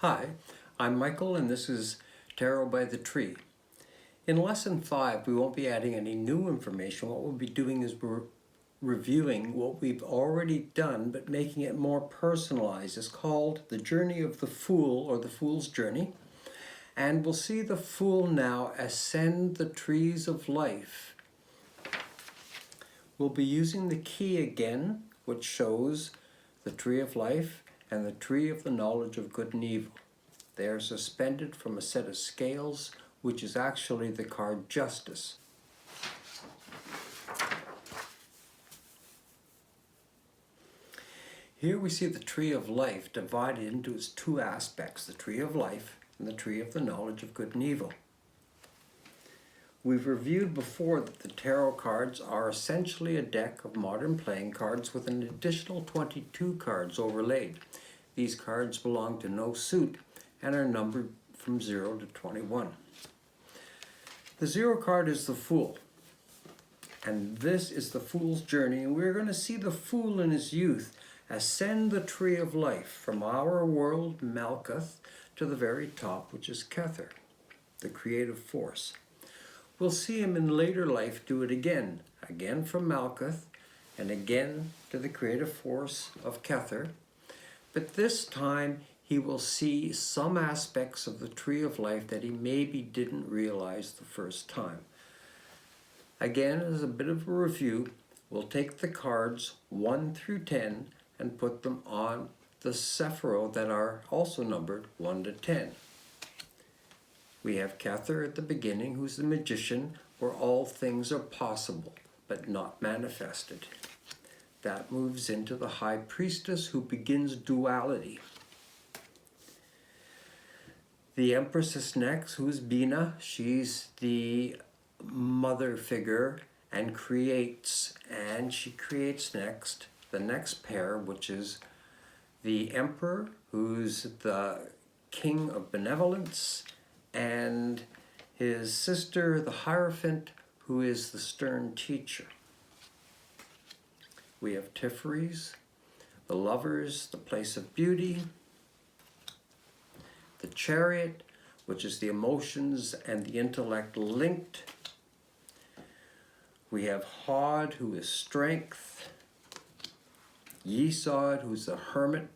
Hi, I'm Michael and this is Tarot by the Tree. In Lesson 5, we won't be adding any new information. What we'll be doing is we're reviewing what we've already done, but making it more personalized. It's called The Journey of the Fool, or The Fool's Journey. And we'll see the Fool now ascend the trees of life. We'll be using the key again, which shows the Tree of Life and the Tree of the Knowledge of Good and Evil. They are suspended from a set of scales, which is actually the card Justice. Here we see the Tree of Life divided into its two aspects, the Tree of Life and the Tree of the Knowledge of Good and Evil. We've reviewed before that the tarot cards are essentially a deck of modern playing cards with an additional 22 cards overlaid. These cards belong to no suit and are numbered from 0 to 21. The 0 card is the Fool, and this is the Fool's journey, and we're going to see the Fool in his youth ascend the Tree of Life from our world, Malkuth, to the very top, which is Kether, the creative force. We'll see him in later life do it again from Malkuth, and again to the creative force of Kether. But this time he will see some aspects of the Tree of Life that he maybe didn't realize the first time. Again, as a bit of a review, we'll take the cards 1 through 10 and put them on the Sephiroth that are also numbered 1 to 10. We have Kether at the beginning, who's the magician, where all things are possible, but not manifested. That moves into the High Priestess, who begins duality. The Empress is next, who is Bina. She's the mother figure and she creates next the next pair, which is the Emperor, who's the King of Benevolence, and his sister, the Hierophant, who is the stern teacher. We have Tifferes, the Lovers, the Place of Beauty, the Chariot, which is the emotions and the intellect linked. We have Hod, who is strength, Yesod, who's the hermit,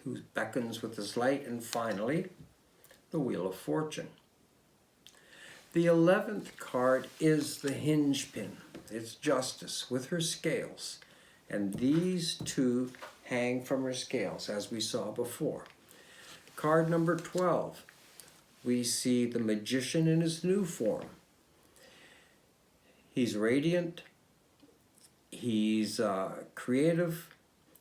who beckons with his light, and finally, the Wheel of Fortune. The 11th card is the hinge pin. It's Justice with her scales. And these two hang from her scales, as we saw before. Card number 12, we see the Magician in his new form. He's radiant, he's creative,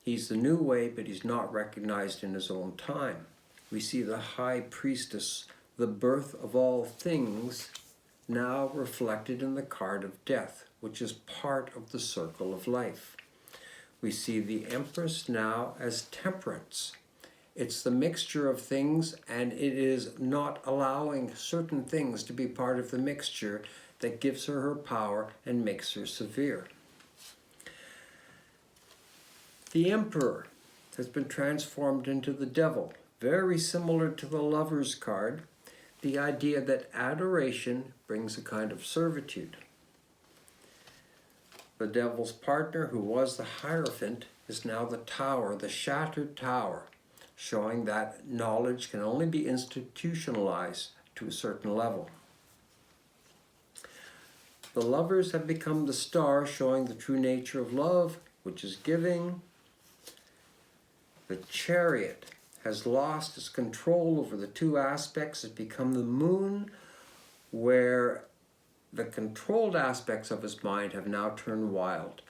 he's the new way, but he's not recognized in his own time. We see the High Priestess, the birth of all things, now reflected in the card of Death, which is part of the circle of life. We see the Empress now as Temperance. It's the mixture of things, and it is not allowing certain things to be part of the mixture that gives her power and makes her severe. The Emperor has been transformed into the Devil, very similar to the Lover's card, the idea that adoration brings a kind of servitude. The Devil's partner, who was the Hierophant, is now the Tower, the shattered tower, showing that knowledge can only be institutionalized to a certain level. The Lovers have become the Star, showing the true nature of love, which is giving. The Chariot has lost its control over the two aspects. It's become the Moon, where the controlled aspects of his mind have now turned wild.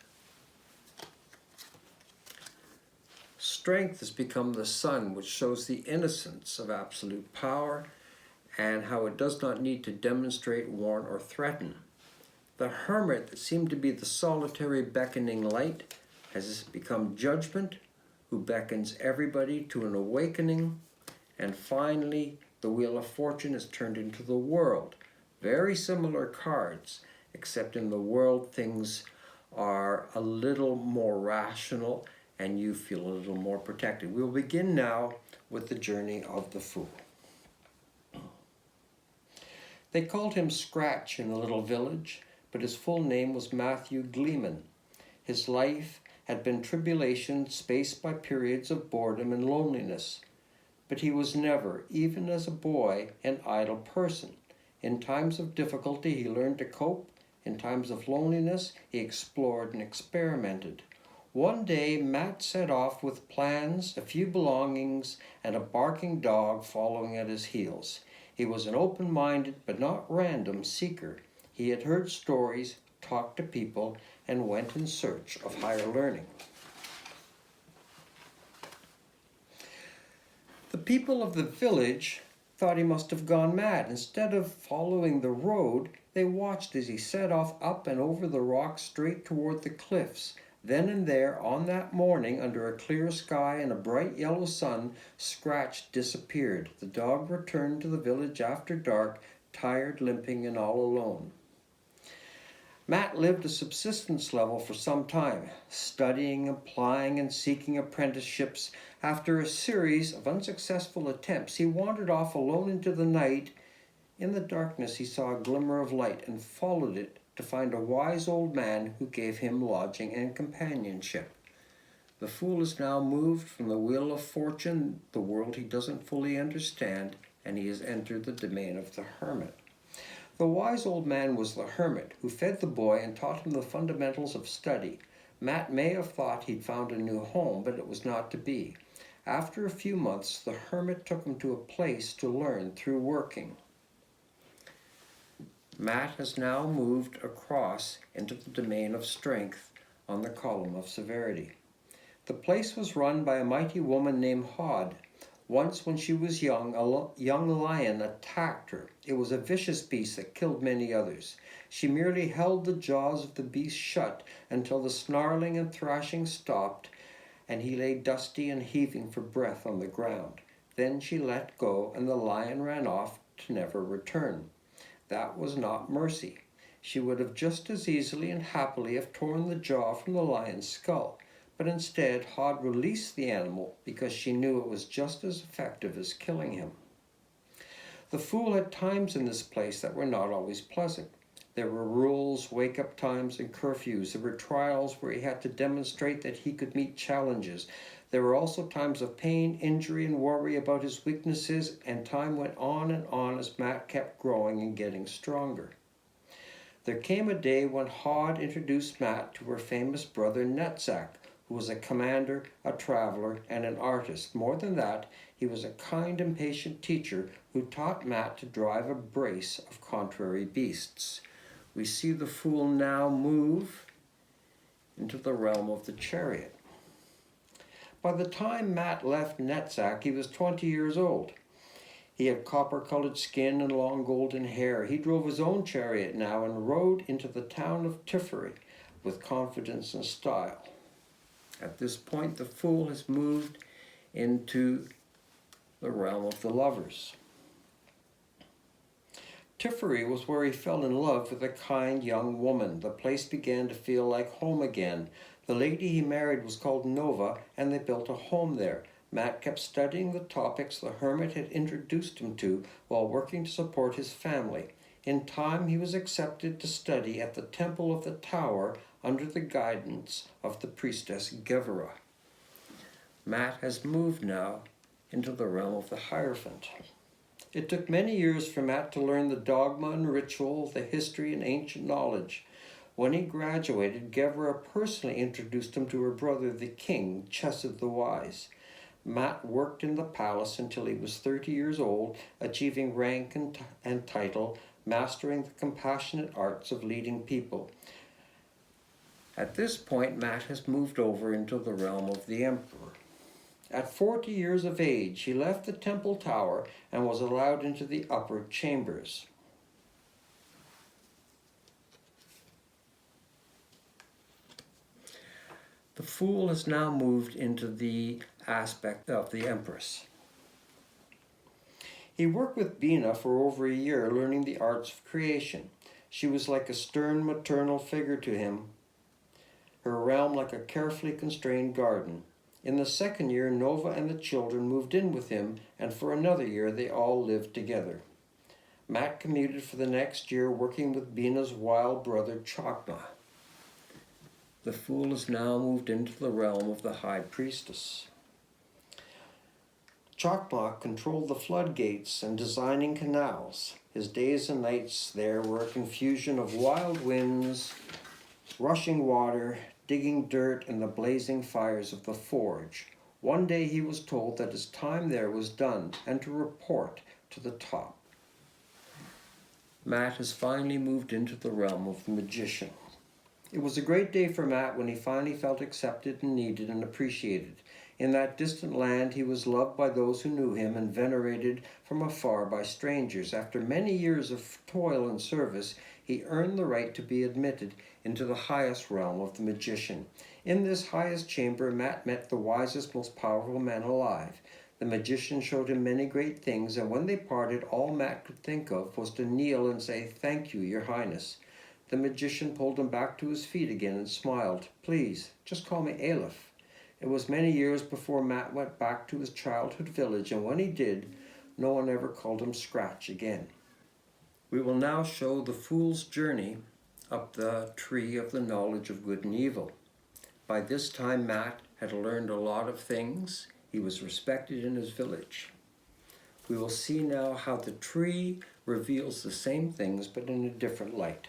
Strength has become the Sun, which shows the innocence of absolute power and how it does not need to demonstrate, warn, or threaten. The Hermit, that seemed to be the solitary beckoning light, has become Judgment, who beckons everybody to an awakening. And finally, the Wheel of Fortune is turned into the World. Very similar cards, except in the World things are a little more rational and you feel a little more protected. We'll begin now with the journey of the fool. They called him Scratch in the little village, but his full name was Matthew Gleeman. His life had been tribulation spaced by periods of boredom and loneliness. But he was never, even as a boy, an idle person. In times of difficulty, he learned to cope. In times of loneliness, he explored and experimented. One day, Matt set off with plans, a few belongings, and a barking dog following at his heels. He was an open-minded, but not random, seeker. He had heard stories, talked to people, and went in search of higher learning. The people of the village thought he must have gone mad. Instead of following the road, they watched as he set off up and over the rocks straight toward the cliffs. Then and there, on that morning, under a clear sky and a bright yellow sun, Scratch disappeared. The dog returned to the village after dark, tired, limping, and all alone. Matt lived a subsistence level for some time, studying, applying, and seeking apprenticeships. After a series of unsuccessful attempts, he wandered off alone into the night. In the darkness, he saw a glimmer of light and followed it to find a wise old man who gave him lodging and companionship. The fool is now moved from the wheel of fortune, the world he doesn't fully understand, and he has entered the domain of the hermit. The wise old man was the hermit who fed the boy and taught him the fundamentals of study. Matt may have thought he'd found a new home, but it was not to be. After a few months, the hermit took him to a place to learn through working. Matt has now moved across into the domain of strength on the column of severity. The place was run by a mighty woman named Hod. Once when she was young, a young lion attacked her. It was a vicious beast that killed many others. She merely held the jaws of the beast shut until the snarling and thrashing stopped, and he lay dusty and heaving for breath on the ground. Then she let go, and the lion ran off to never return. That was not mercy. She would have just as easily and happily have torn the jaw from the lion's skull. But instead, Hod released the animal because she knew it was just as effective as killing him. The fool had times in this place that were not always pleasant. There were rules, wake-up times, and curfews. There were trials where he had to demonstrate that he could meet challenges. There were also times of pain, injury, and worry about his weaknesses, and time went on and on as Matt kept growing and getting stronger. There came a day when Hod introduced Matt to her famous brother Netzach, who was a commander, a traveler, and an artist. More than that, he was a kind and patient teacher who taught Matt to drive a brace of contrary beasts. We see the fool now move into the realm of the chariot. By the time Matt left Netzach, he was 20 years old. He had copper-colored skin and long golden hair. He drove his own chariot now and rode into the town of Tiferi with confidence and style. At this point, the fool has moved into the realm of the lovers. Tiferi was where he fell in love with a kind young woman. The place began to feel like home again. The lady he married was called Nova, and they built a home there. Matt kept studying the topics the hermit had introduced him to while working to support his family. In time, he was accepted to study at the Temple of the Tower under the guidance of the priestess Gevera. Matt has moved now into the realm of the Hierophant. It took many years for Matt to learn the dogma and ritual, the history and ancient knowledge. When he graduated, Gevera personally introduced him to her brother, the king, Chesed the Wise. Matt worked in the palace until he was 30 years old, achieving rank and title, mastering the compassionate arts of leading people. At this point, Matt has moved over into the realm of the emperor. At 40 years of age, he left the temple tower and was allowed into the upper chambers. The fool has now moved into the aspect of the empress. He worked with Bina for over a year, learning the arts of creation. She was like a stern maternal figure to him, her realm like a carefully constrained garden. In the second year, Nova and the children moved in with him, and for another year they all lived together. Matt commuted for the next year, working with Bina's wild brother Chokmah. The fool has now moved into the realm of the high priestess. Chokmah controlled the floodgates and designing canals. His days and nights there were a confusion of wild winds, rushing water, digging dirt, and the blazing fires of the forge. One day he was told that his time there was done and to report to the top. Matt has finally moved into the realm of the magician. It was a great day for Matt when he finally felt accepted and needed and appreciated. In that distant land, he was loved by those who knew him and venerated from afar by strangers. After many years of toil and service, he earned the right to be admitted into the highest realm of the magician. In this highest chamber, Matt met the wisest, most powerful man alive. The magician showed him many great things, and when they parted, all Matt could think of was to kneel and say, "Thank you, Your Highness." The magician pulled him back to his feet again and smiled. "Please, just call me Aleph." It was many years before Matt went back to his childhood village, and when he did, no one ever called him Scratch again. We will now show the fool's journey up the tree of the knowledge of good and evil. By this time, Matt had learned a lot of things. He was respected in his village. We will see now how the tree reveals the same things but in a different light.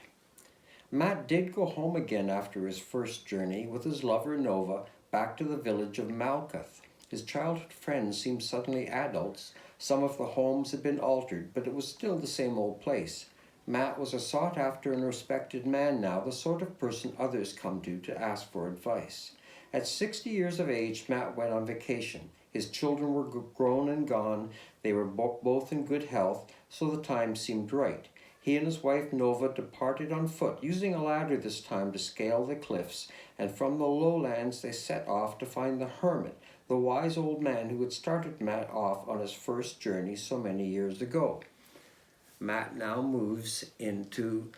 Matt did go home again after his first journey with his lover Nova back to the village of Malkuth. His childhood friends seemed suddenly adults. Some of the homes had been altered, but it was still the same old place. Matt was a sought-after and respected man now, the sort of person others come to ask for advice. At 60 years of age, Matt went on vacation. His children were grown and gone. They were both in good health, so the time seemed right. He and his wife Nova departed on foot, using a ladder this time to scale the cliffs, and from the lowlands they set off to find the hermit, the wise old man who had started Matt off on his first journey so many years ago. Matt now moves into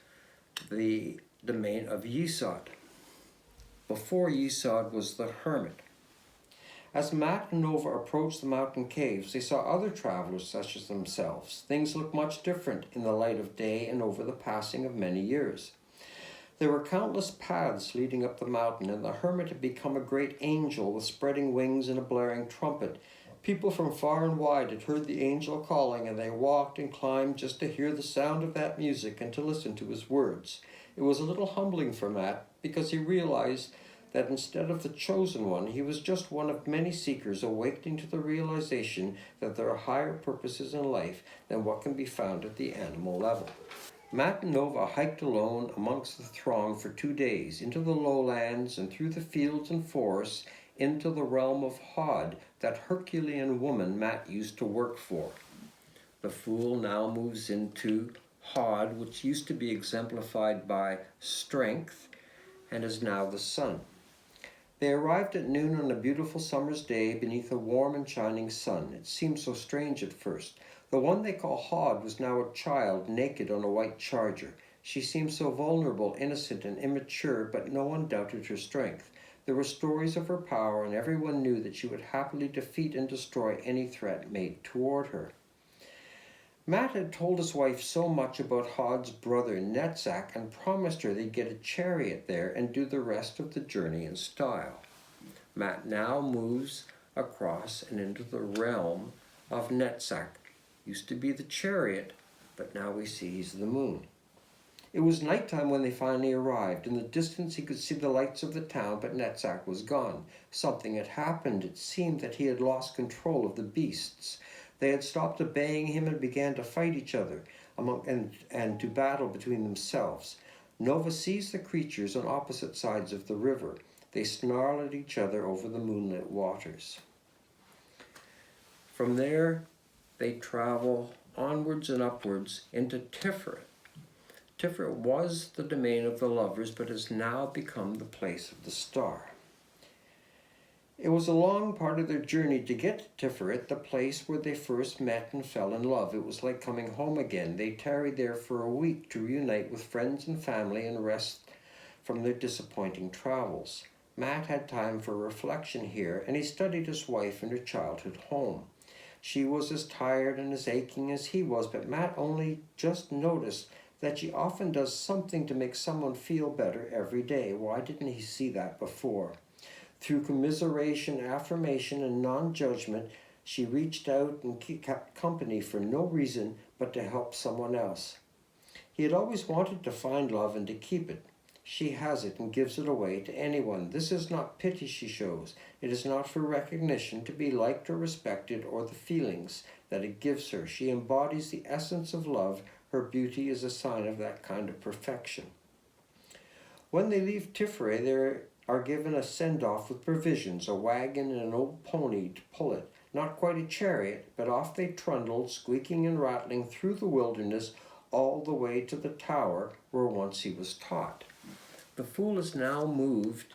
the domain of Yesod. Before Yesod was the hermit. As Matt and Nova approached the mountain caves, they saw other travelers such as themselves. Things looked much different in the light of day and over the passing of many years. There were countless paths leading up the mountain, and the hermit had become a great angel with spreading wings and a blaring trumpet. People from far and wide had heard the angel calling, and they walked and climbed just to hear the sound of that music and to listen to his words. It was a little humbling for Matt, because he realized that instead of the chosen one, he was just one of many seekers awakening to the realization that there are higher purposes in life than what can be found at the animal level. Matt and Nova hiked alone amongst the throng for 2 days, into the lowlands and through the fields and forests, into the realm of Hod, that Herculean woman Matt used to work for. The fool now moves into Hod, which used to be exemplified by strength and is now the sun. They arrived at noon on a beautiful summer's day beneath a warm and shining sun. It seemed so strange at first. The one they call Hod was now a child, naked on a white charger. She seemed so vulnerable, innocent, and immature, but no one doubted her strength. There were stories of her power, and everyone knew that she would happily defeat and destroy any threat made toward her. Matt had told his wife so much about Hod's brother Netzach and promised her they'd get a chariot there and do the rest of the journey in style. Matt now moves across and into the realm of Netzach. Used to be the chariot, but now we see he's the moon. It was nighttime when they finally arrived. In the distance he could see the lights of the town, but Netzach was gone. Something had happened. It seemed that he had lost control of the beasts. They had stopped obeying him and began to fight each other and to battle between themselves. Nova sees the creatures on opposite sides of the river. They snarl at each other over the moonlit waters. From there, they travel onwards and upwards into Tiferet. Tiferet was the domain of the lovers, but has now become the place of the star. It was a long part of their journey to get to Tiferet, the place where they first met and fell in love. It was like coming home again. They tarried there for a week to reunite with friends and family and rest from their disappointing travels. Matt had time for reflection here, and he studied his wife in her childhood home. She was as tired and as aching as he was, but Matt only just noticed that she often does something to make someone feel better every day. Why didn't he see that before? Through commiseration, affirmation, and non-judgment, she reached out and kept company for no reason but to help someone else. He had always wanted to find love and to keep it. She has it and gives it away to anyone. This is not pity she shows. It is not for recognition, to be liked or respected, or the feelings that it gives her. She embodies the essence of love. Her beauty is a sign of that kind of perfection. When they leave Tiferet, they are given a send-off with provisions, a wagon and an old pony to pull it. Not quite a chariot, but off they trundled, squeaking and rattling through the wilderness, all the way to the tower where once he was taught. The fool is now moved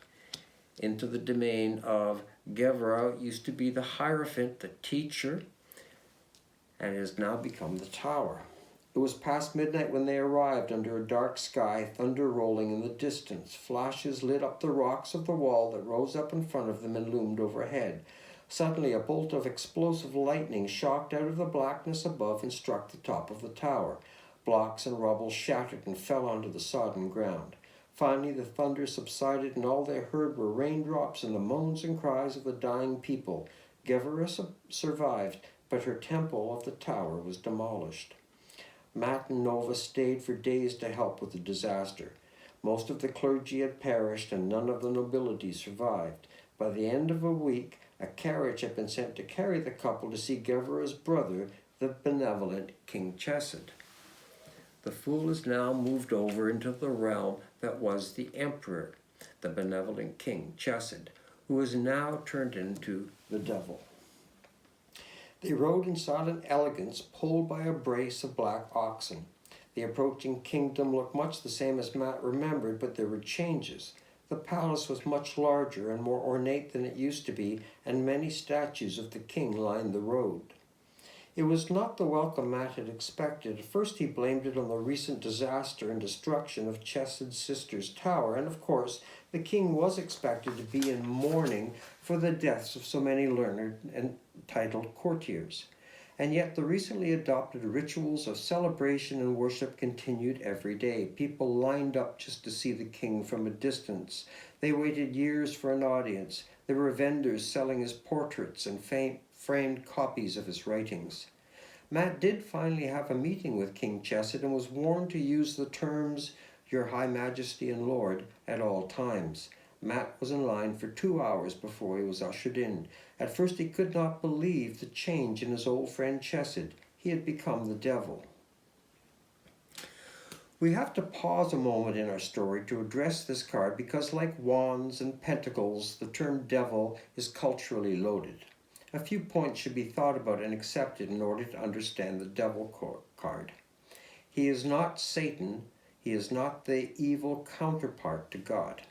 into the domain of Gevra. It used to be the Hierophant, the teacher, and has now become the tower. It was past midnight when they arrived, under a dark sky, thunder rolling in the distance. Flashes lit up the rocks of the wall that rose up in front of them and loomed overhead. Suddenly a bolt of explosive lightning shocked out of the blackness above and struck the top of the tower. Blocks and rubble shattered and fell onto the sodden ground. Finally the thunder subsided, and all they heard were raindrops and the moans and cries of the dying people. Gevra survived, but her temple of the tower was demolished. Matt and Nova stayed for days to help with the disaster. Most of the clergy had perished, and none of the nobility survived. By the end of a week, a carriage had been sent to carry the couple to see Gevra's brother, the benevolent King Chesed. The fool is now moved over into the realm that was the emperor, the benevolent King Chesed, who is now turned into the devil. They rode in silent elegance, pulled by a brace of black oxen. The approaching kingdom looked much the same as Matt remembered, but there were changes. The palace was much larger and more ornate than it used to be, and many statues of the king lined the road. It was not the welcome Matt had expected. At first he blamed it on the recent disaster and destruction of Chesed's sister's tower, and of course the king was expected to be in mourning for the deaths of so many learned and titled courtiers. And yet the recently adopted rituals of celebration and worship continued every day. People lined up just to see the king from a distance. They waited years for an audience. There were vendors selling his portraits and framed copies of his writings. Matt did finally have a meeting with King Chesed and was warned to use the terms "Your High Majesty and Lord" at all times. Matt was in line for 2 hours before he was ushered in. At first he could not believe the change in his old friend Chesed. He had become the devil. We have to pause a moment in our story to address this card because, like wands and pentacles, the term devil is culturally loaded. A few points should be thought about and accepted in order to understand the devil card. He is not Satan. He is not the evil counterpart to God.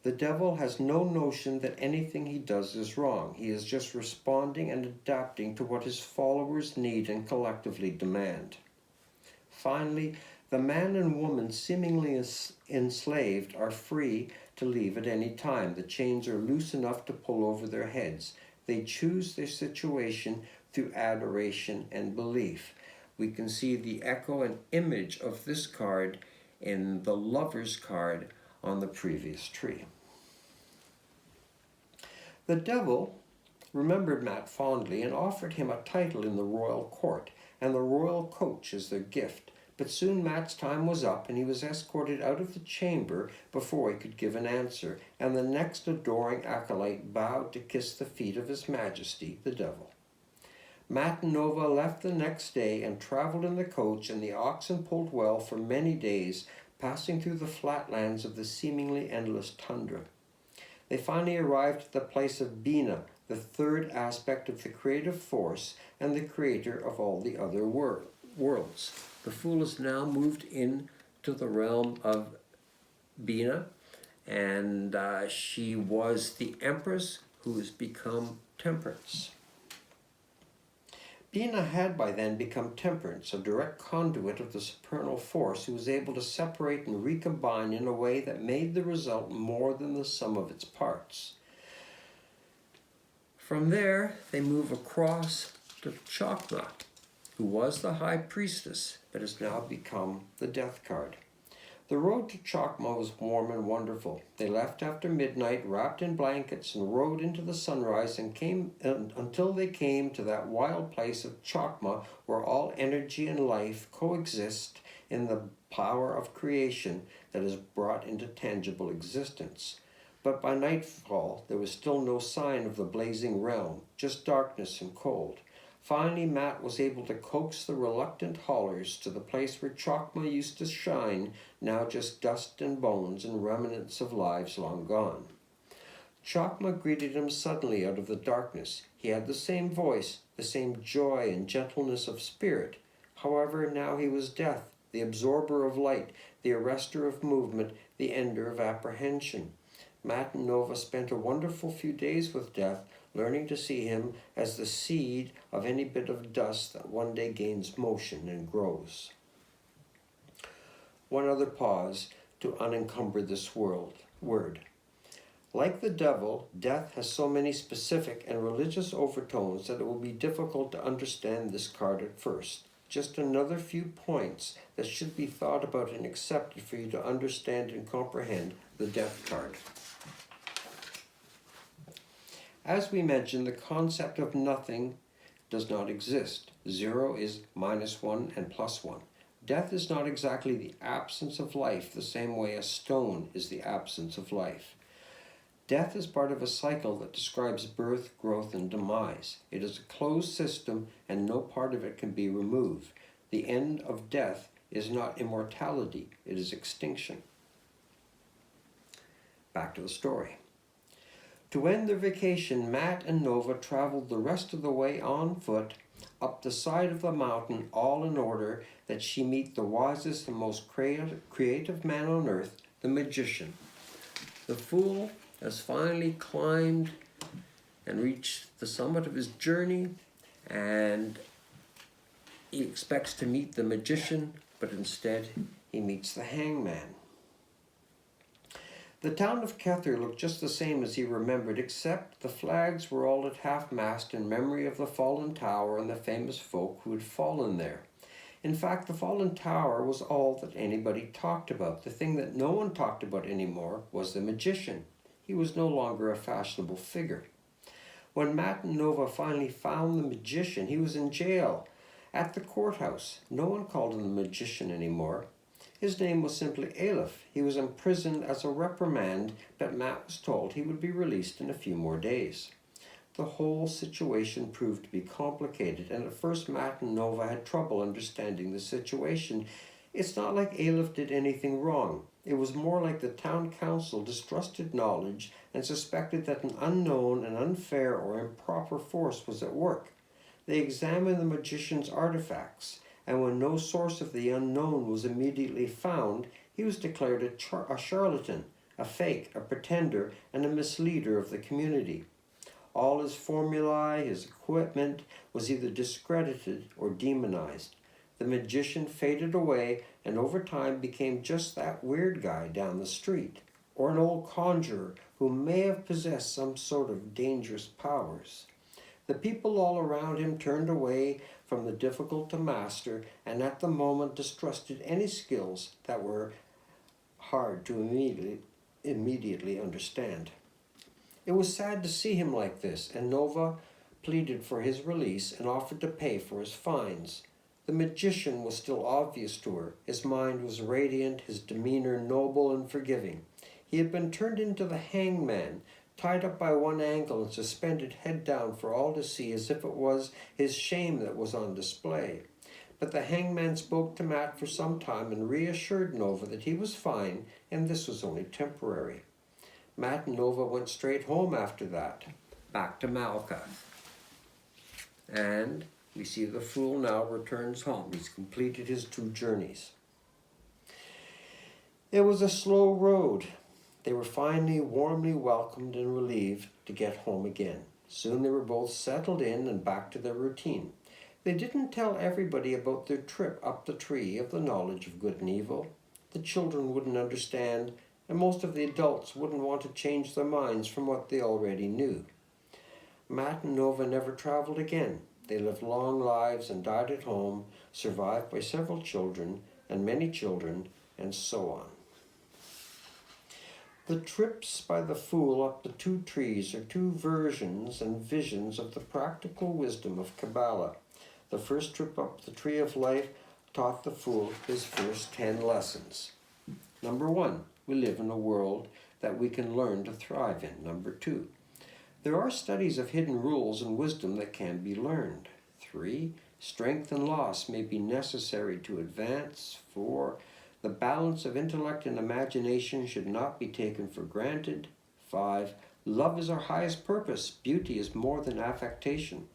The devil has no notion that anything he does is wrong. He is just responding and adapting to what his followers need and collectively demand. Finally, the man and woman seemingly enslaved are free to leave at any time. The chains are loose enough to pull over their heads. They choose their situation through adoration and belief. We can see the echo and image of this card in the Lover's card on the previous tree. The devil remembered Matt fondly and offered him a title in the royal court and the royal coach as their gift. But soon Matt's time was up, and he was escorted out of the chamber before he could give an answer, and the next adoring acolyte bowed to kiss the feet of His Majesty, the devil. Matt and Nova left the next day and traveled in the coach, and the oxen pulled well for many days, passing through the flatlands of the seemingly endless tundra. They finally arrived at the place of Bina, the third aspect of the creative force and the creator of all the other worlds. The fool is now moved into the realm of Bina, and she was the empress who has become temperance. Bina had by then become Temperance, a direct conduit of the supernal force who was able to separate and recombine in a way that made the result more than the sum of its parts. From there, they move across to Chokmah, who was the high priestess, but has now become the death card. The road to Chokmah was warm and wonderful. They left after midnight, wrapped in blankets, and rode into the sunrise and came until they came to that wild place of Chokmah where all energy and life coexist in the power of creation that is brought into tangible existence. But by nightfall, there was still no sign of the blazing realm, just darkness and cold. Finally, Matt was able to coax the reluctant haulers to the place where Chokmah used to shine, now just dust and bones and remnants of lives long gone. Chokmah greeted him suddenly out of the darkness. He had the same voice, the same joy and gentleness of spirit. However, now he was death, the absorber of light, the arrestor of movement, the ender of apprehension. Matt and Nova spent a wonderful few days with death, learning to see him as the seed of any bit of dust that one day gains motion and grows. One other pause to unencumber this word. Like the devil, death has so many specific and religious overtones that it will be difficult to understand this card at first. Just another few points that should be thought about and accepted for you to understand and comprehend the death card. As we mentioned, the concept of nothing does not exist. 0 is -1 and +1. Death is not exactly the absence of life, the same way a stone is the absence of life. Death is part of a cycle that describes birth, growth, and demise. It is a closed system, and no part of it can be removed. The end of death is not immortality, it is extinction. Back to the story. To end their vacation, Matt and Nova traveled the rest of the way on foot up the side of the mountain, all in order that she meet the wisest and most creative man on earth, the magician. The fool has finally climbed and reached the summit of his journey, and he expects to meet the magician, but instead he meets the hangman. The town of Kether looked just the same as he remembered, except the flags were all at half-mast in memory of the fallen tower and the famous folk who had fallen there. In fact, the fallen tower was all that anybody talked about. The thing that no one talked about anymore was the magician. He was no longer a fashionable figure. When Matt and Nova finally found the magician, he was in jail at the courthouse. No one called him the magician anymore. His name was simply Aleph. He was imprisoned as a reprimand, but Matt was told he would be released in a few more days. The whole situation proved to be complicated, and at first Matt and Nova had trouble understanding the situation. It's not like Aleph did anything wrong. It was more like the town council distrusted knowledge and suspected that an unknown and unfair or improper force was at work. They examined the magician's artifacts, and when no source of the unknown was immediately found, he was declared a charlatan, a fake, a pretender, and a misleader of the community. All his formulae, his equipment, was either discredited or demonized. The magician faded away and over time became just that weird guy down the street, or an old conjurer who may have possessed some sort of dangerous powers. The people all around him turned away from the difficult to master, and at the moment distrusted any skills that were hard to immediately understand. It was sad to see him like this, and Nova pleaded for his release and offered to pay for his fines. The magician was still obvious to her. His mind was radiant, his demeanor noble and forgiving. He had been turned into the hangman, tied up by one ankle and suspended head down for all to see, as if it was his shame that was on display. But the hangman spoke to Matt for some time and reassured Nova that he was fine and this was only temporary. Matt and Nova went straight home after that, back to Malka. And we see the fool now returns home. He's completed his 2 journeys. It was a slow road. They were finally warmly welcomed and relieved to get home again. Soon they were both settled in and back to their routine. They didn't tell everybody about their trip up the tree of the knowledge of good and evil. The children wouldn't understand, and most of the adults wouldn't want to change their minds from what they already knew. Matt and Nova never traveled again. They lived long lives and died at home, survived by several children and many children, and so on. The trips by the fool up the two trees are two versions and visions of the practical wisdom of Kabbalah. The first trip up the tree of life taught the fool his first 10 lessons. Number 1, we live in a world that we can learn to thrive in. Number 2, there are studies of hidden rules and wisdom that can be learned. 3, strength and loss may be necessary to advance. 4, the balance of intellect and imagination should not be taken for granted. 5, love is our highest purpose. Beauty is more than affectation.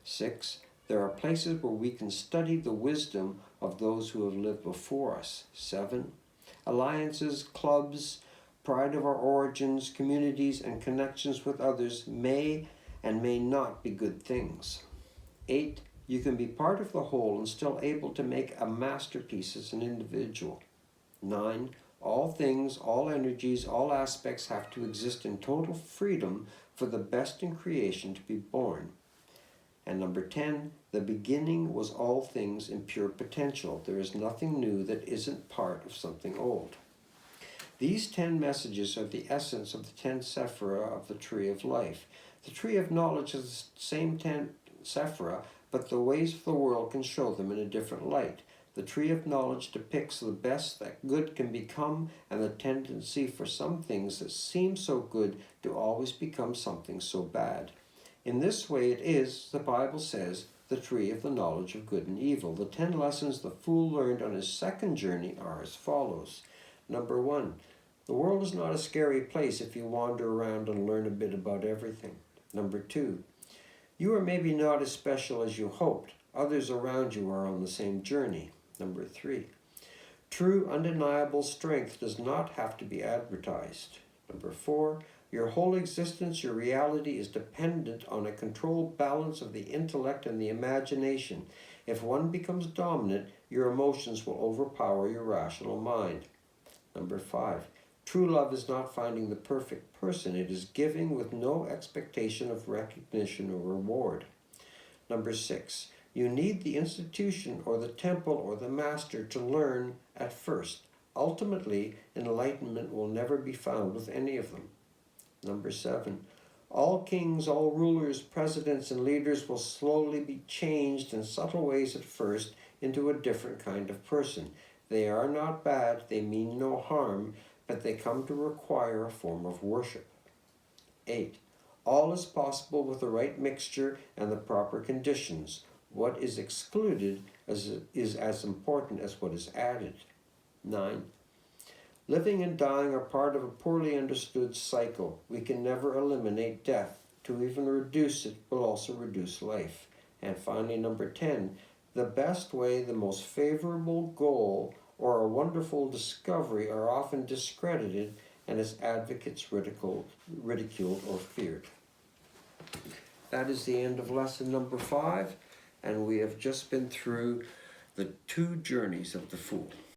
6, there are places where we can study the wisdom of those who have lived before us. 7, alliances, clubs, pride of our origins, communities, and connections with others may and may not be good things. 8, you can be part of the whole and still able to make a masterpiece as an individual. 9, all things, all energies, all aspects have to exist in total freedom for the best in creation to be born. And number 10, the beginning was all things in pure potential. There is nothing new that isn't part of something old. These 10 messages are the essence of the 10 sephira of the Tree of Life. The Tree of Knowledge is the same 10 sephira, but the ways of the world can show them in a different light. The Tree of Knowledge depicts the best that good can become and the tendency for some things that seem so good to always become something so bad. In this way it is, the Bible says, the tree of the knowledge of good and evil. The 10 lessons the fool learned on his second journey are as follows. Number 1, the world is not a scary place if you wander around and learn a bit about everything. Number 2, you are maybe not as special as you hoped. Others around you are on the same journey. Number 3, true undeniable strength does not have to be advertised. Number 4, your whole existence, your reality is dependent on a controlled balance of the intellect and the imagination. If one becomes dominant, your emotions will overpower your rational mind. Number 5, true love is not finding the perfect person. It is giving with no expectation of recognition or reward. Number 6, you need the institution or the temple or the master to learn at first. Ultimately, enlightenment will never be found with any of them. Number 7, all kings, all rulers, presidents, and leaders will slowly be changed in subtle ways at first into a different kind of person. They are not bad, they mean no harm, but they come to require a form of worship. 8, all is possible with the right mixture and the proper conditions. What is excluded is as important as what is added. 9, living and dying are part of a poorly understood cycle. We can never eliminate death. To even reduce it will also reduce life. And finally, number 10, the best way, the most favorable goal, or a wonderful discovery are often discredited and as advocates ridiculed or feared. That is the end of lesson number 5, and we have just been through the 2 journeys of the fool.